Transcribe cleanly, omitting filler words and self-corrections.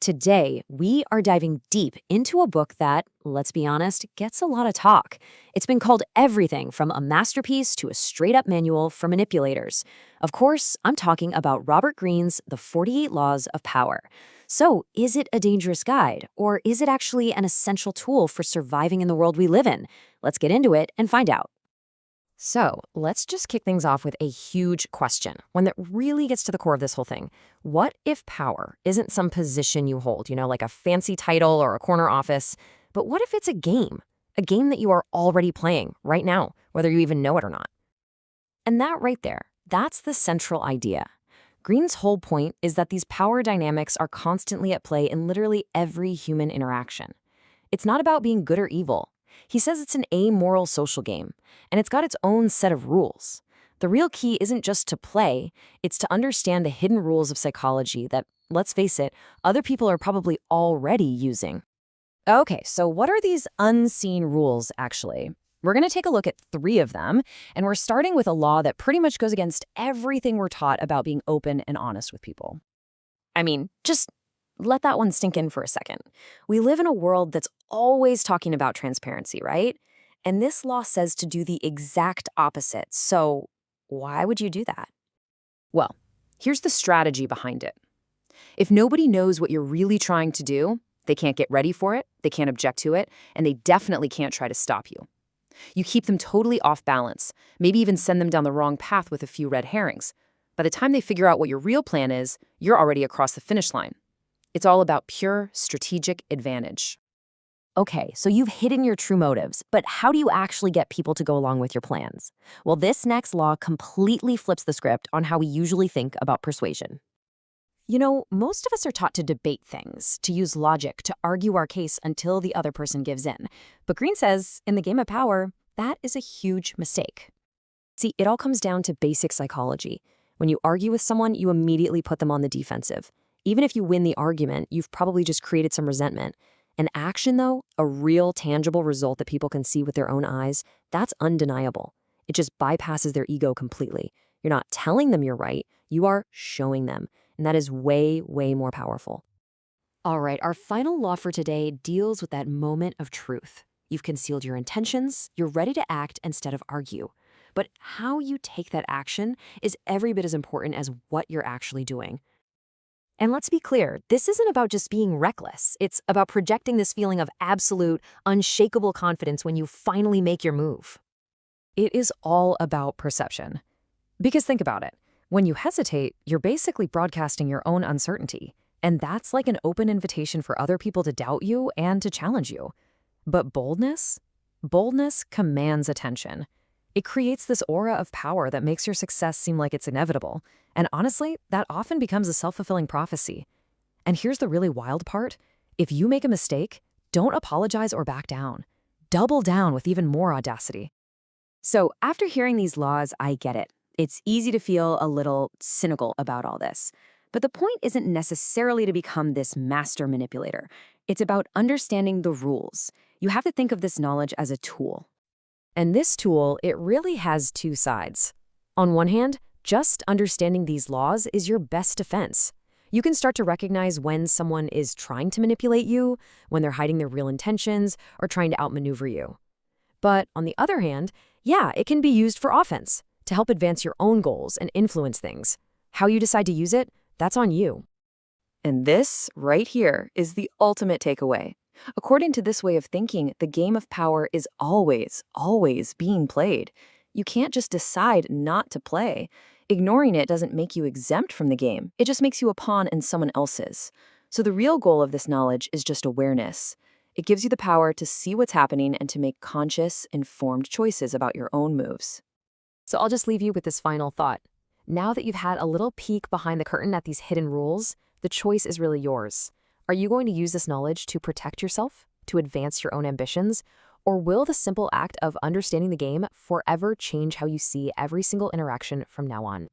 Today, we are diving deep into a book that, let's be honest, gets a lot of talk. It's been called everything from a masterpiece to a straight-up manual for manipulators. Of course, I'm talking about Robert Greene's The 48 Laws of Power. So, is it a dangerous guide, or is it actually an essential tool for surviving in the world we live in? Let's get into it and find out. So, let's just kick things off with a huge question, one that really gets to the core of this whole thing. What if power isn't some position you hold, like a fancy title or a corner office, but what if it's a game? A game that you are already playing right now, whether you even know it or not. And that right there, that's the central idea. Greene's whole point is that these power dynamics are constantly at play in literally every human interaction. It's not about being good or evil. He says it's an amoral social game, and it's got its own set of rules. The real key isn't just to play, it's to understand the hidden rules of psychology that, let's face it, other people are probably already using. Okay, so what are these unseen rules, actually? We're going to take a look at 3 of them, and we're starting with a law that pretty much goes against everything we're taught about being open and honest with people. Just let that one sink in for a second. We live in a world that's always talking about transparency, right? And this law says to do the exact opposite. So why would you do that? Well, here's the strategy behind it. If nobody knows what you're really trying to do, they can't get ready for it, they can't object to it, and they definitely can't try to stop you. You keep them totally off balance, maybe even send them down the wrong path with a few red herrings. By the time they figure out what your real plan is, you're already across the finish line. It's all about pure strategic advantage. Okay, so you've hidden your true motives, but how do you actually get people to go along with your plans? Well, this next law completely flips the script on how we usually think about persuasion. Most of us are taught to debate things, to use logic, to argue our case until the other person gives in. But Greene says, in the game of power, that is a huge mistake. See, it all comes down to basic psychology. When you argue with someone, you immediately put them on the defensive. Even if you win the argument, you've probably just created some resentment. An action, though, a real tangible result that people can see with their own eyes, that's undeniable. It just bypasses their ego completely. You're not telling them you're right, you are showing them. And that is way, way more powerful. All right, our final law for today deals with that moment of truth. You've concealed your intentions, you're ready to act instead of argue. But how you take that action is every bit as important as what you're actually doing. And let's be clear, this isn't about just being reckless. It's about projecting this feeling of absolute, unshakable confidence when you finally make your move. It is all about perception. Because think about it. When you hesitate, you're basically broadcasting your own uncertainty. And that's like an open invitation for other people to doubt you and to challenge you. But boldness? Boldness commands attention. It creates this aura of power that makes your success seem like it's inevitable. And honestly, that often becomes a self-fulfilling prophecy. And here's the really wild part. If you make a mistake, don't apologize or back down. Double down with even more audacity. So after hearing these laws, I get it. It's easy to feel a little cynical about all this. But the point isn't necessarily to become this master manipulator. It's about understanding the rules. You have to think of this knowledge as a tool. And this tool, it really has 2 sides. On one hand, just understanding these laws is your best defense. You can start to recognize when someone is trying to manipulate you, when they're hiding their real intentions, or trying to outmaneuver you. But on the other hand, it can be used for offense, to help advance your own goals and influence things. How you decide to use it, that's on you. And this, right here, is the ultimate takeaway. According to this way of thinking, the game of power is always, always being played. You can't just decide not to play. Ignoring it doesn't make you exempt from the game. It just makes you a pawn in someone else's. So the real goal of this knowledge is just awareness. It gives you the power to see what's happening and to make conscious, informed choices about your own moves. So I'll just leave you with this final thought. Now that you've had a little peek behind the curtain at these hidden rules, the choice is really yours. Are you going to use this knowledge to protect yourself, to advance your own ambitions, or will the simple act of understanding the game forever change how you see every single interaction from now on?